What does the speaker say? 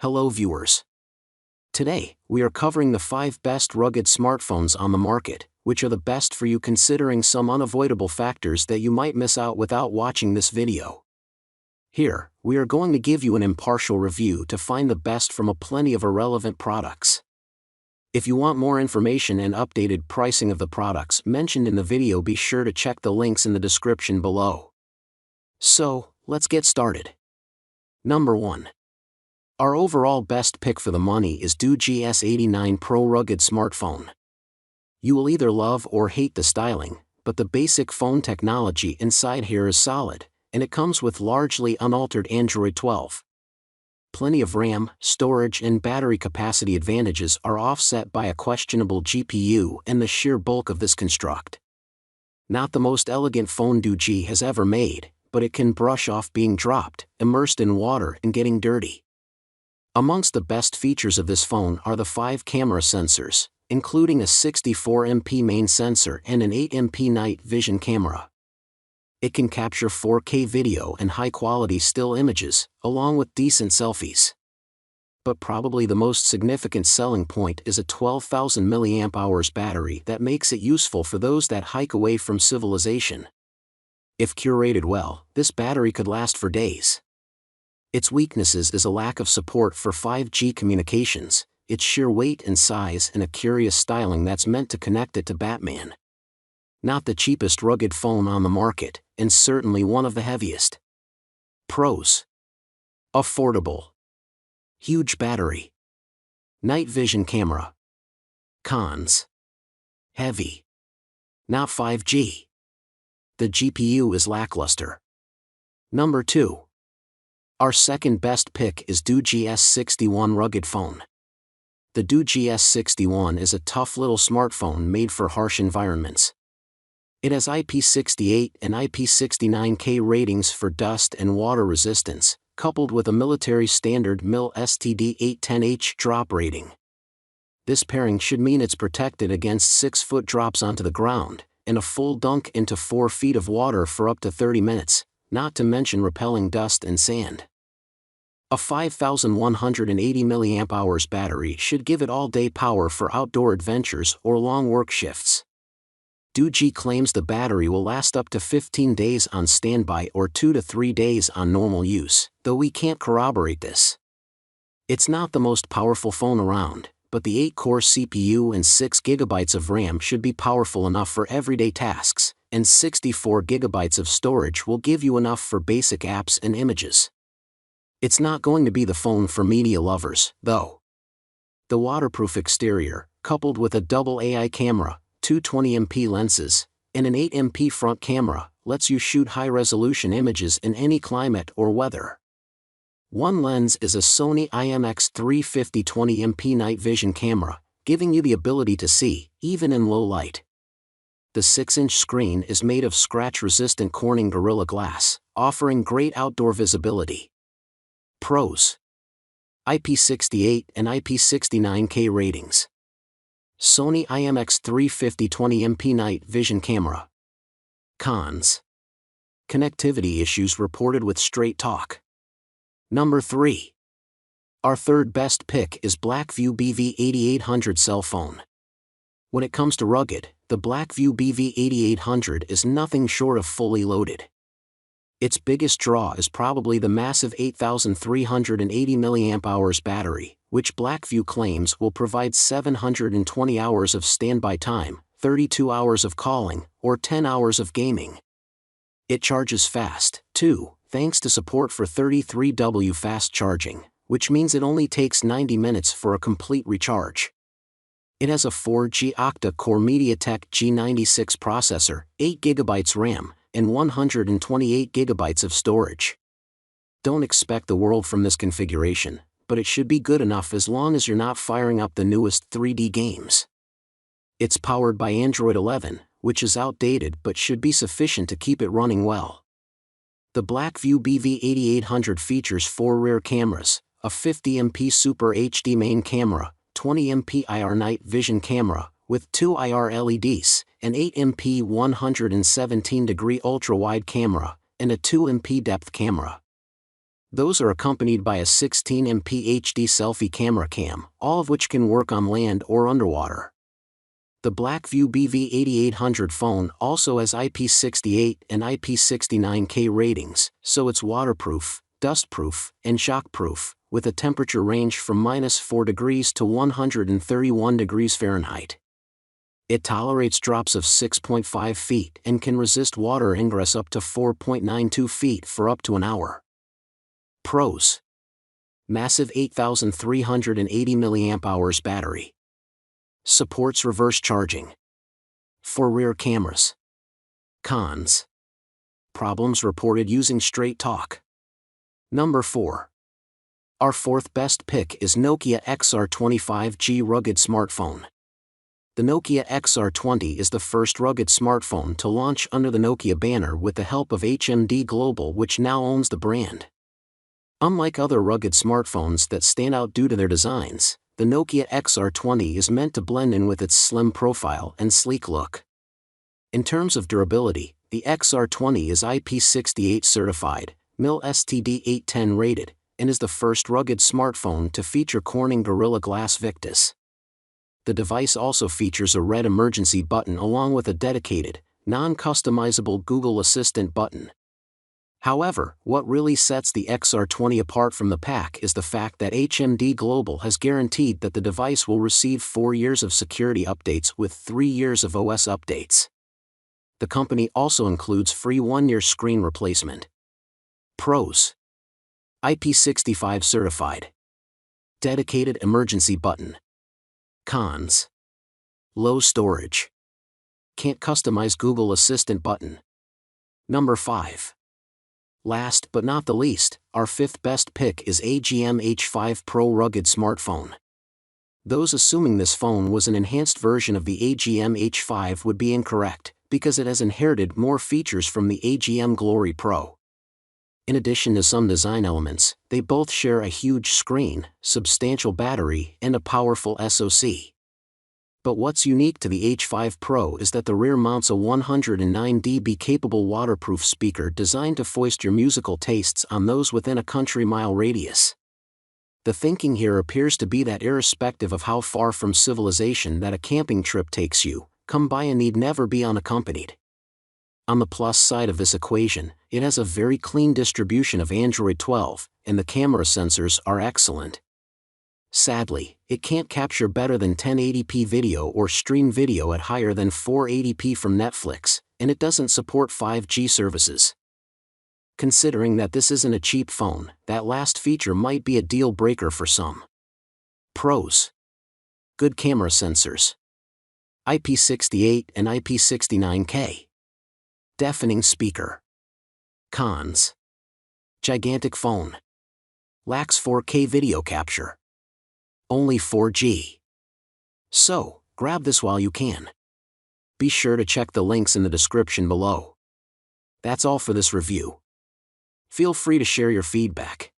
Hello viewers. Today, we are covering the 5 best rugged smartphones on the market, which are the best for you considering some unavoidable factors that you might miss out without watching this video. Here, we are going to give you an impartial review to find the best from a plenty of irrelevant products. If you want more information and updated pricing of the products mentioned in the video, be sure to check the links in the description below. So, let's get started. Number 1. Our overall best pick for the money is Doogee S89 Pro rugged smartphone. You will either love or hate the styling, but the basic phone technology inside here is solid, and it comes with largely unaltered Android 12. Plenty of RAM, storage and battery capacity advantages are offset by a questionable GPU and the sheer bulk of this construct. Not the most elegant phone Doogee has ever made, but it can brush off being dropped, immersed in water and getting dirty. Amongst the best features of this phone are the 5 camera sensors, including a 64MP main sensor and an 8MP night vision camera. It can capture 4K video and high-quality still images, along with decent selfies. But probably the most significant selling point is a 12,000 mAh battery that makes it useful for those that hike away from civilization. If curated well, this battery could last for days. Its weaknesses is a lack of support for 5G communications, its sheer weight and size and a curious styling that's meant to connect it to Batman. Not the cheapest rugged phone on the market, and certainly one of the heaviest. Pros: affordable. Huge battery. Night vision camera. Cons: heavy. Not 5G. The GPU is lackluster. Number 2. Our second best pick is Doogee S61 rugged phone. The Doogee S61 is a tough little smartphone made for harsh environments. It has IP68 and IP69K ratings for dust and water resistance, coupled with a military standard MIL STD 810H drop rating. This pairing should mean it's protected against 6-foot drops onto the ground, and a full dunk into 4 feet of water for up to 30 minutes, not to mention repelling dust and sand. A 5,180 mAh battery should give it all-day power for outdoor adventures or long work shifts. Doogee claims the battery will last up to 15 days on standby or 2 to 3 days on normal use, though we can't corroborate this. It's not the most powerful phone around, but the 8-core CPU and 6GB of RAM should be powerful enough for everyday tasks, and 64GB of storage will give you enough for basic apps and images. It's not going to be the phone for media lovers, though. The waterproof exterior, coupled with a double AI camera, 220MP lenses, and an 8MP front camera, lets you shoot high-resolution images in any climate or weather. One lens is a Sony IMX350 20MP night vision camera, giving you the ability to see, even in low light. The 6-inch screen is made of scratch-resistant Corning Gorilla Glass, offering great outdoor visibility. Pros: IP68 and IP69K ratings. Sony IMX350 20MP night vision camera. Cons: connectivity issues reported with Straight Talk. Number 3. Our third best pick is Blackview BV8800 cell phone. When it comes to rugged, the Blackview BV8800 is nothing short of fully loaded. Its biggest draw is probably the massive 8,380 mAh battery, which Blackview claims will provide 720 hours of standby time, 32 hours of calling, or 10 hours of gaming. It charges fast, too, thanks to support for 33W fast charging, which means it only takes 90 minutes for a complete recharge. It has a 4G octa-core MediaTek G96 processor, 8GB RAM, and 128GB of storage. Don't expect the world from this configuration, but it should be good enough as long as you're not firing up the newest 3D games. It's powered by Android 11, which is outdated but should be sufficient to keep it running well. The Blackview BV8800 features 4 rear cameras, a 50MP Super HD main camera, 20MP IR night vision camera, with 2 IR LEDs, an 8MP 117-degree ultra-wide camera, and a 2MP depth camera. Those are accompanied by a 16MP HD selfie camera cam, all of which can work on land or underwater. The Blackview BV8800 phone also has IP68 and IP69K ratings, so it's waterproof, dustproof, and shockproof, with a temperature range from -4 degrees to 131 degrees Fahrenheit. It tolerates drops of 6.5 feet and can resist water ingress up to 4.92 feet for up to an hour. Pros: massive 8,380 mAh battery. Supports reverse charging. For rear cameras. Cons: problems reported using Straight Talk. Number 4. Our fourth best pick is Nokia XR25G rugged smartphone. The Nokia XR20 is the first rugged smartphone to launch under the Nokia banner with the help of HMD Global, which now owns the brand. Unlike other rugged smartphones that stand out due to their designs, the Nokia XR20 is meant to blend in with its slim profile and sleek look. In terms of durability, the XR20 is IP68 certified, MIL STD 810 rated, and is the first rugged smartphone to feature Corning Gorilla Glass Victus. The device also features a red emergency button along with a dedicated, non-customizable Google Assistant button. However, what really sets the XR20 apart from the pack is the fact that HMD Global has guaranteed that the device will receive 4 years of security updates with 3 years of OS updates. The company also includes free 1-year screen replacement. Pros: IP65 certified. Dedicated emergency button. Cons: low storage. Can't customize Google Assistant button. Number 5. Last but not the least, our fifth best pick is AGM H5 Pro rugged smartphone. Those assuming this phone was an enhanced version of the AGM H5 would be incorrect, because it has inherited more features from the AGM Glory Pro. In addition to some design elements, they both share a huge screen, substantial battery, and a powerful SoC. But what's unique to the H5 Pro is that the rear mounts a 109 dB capable waterproof speaker designed to foist your musical tastes on those within a country-mile radius. The thinking here appears to be that irrespective of how far from civilization that a camping trip takes you, come by and need never be unaccompanied. On the plus side of this equation, it has a very clean distribution of Android 12, and the camera sensors are excellent. Sadly, it can't capture better than 1080p video or stream video at higher than 480p from Netflix, and it doesn't support 5G services. Considering that this isn't a cheap phone, that last feature might be a deal breaker for some. Pros: good camera sensors. IP68 and IP69K. Deafening speaker. Cons: gigantic phone. Lacks 4K video capture. Only 4G. So, grab this while you can. Be sure to check the links in the description below. That's all for this review. Feel free to share your feedback.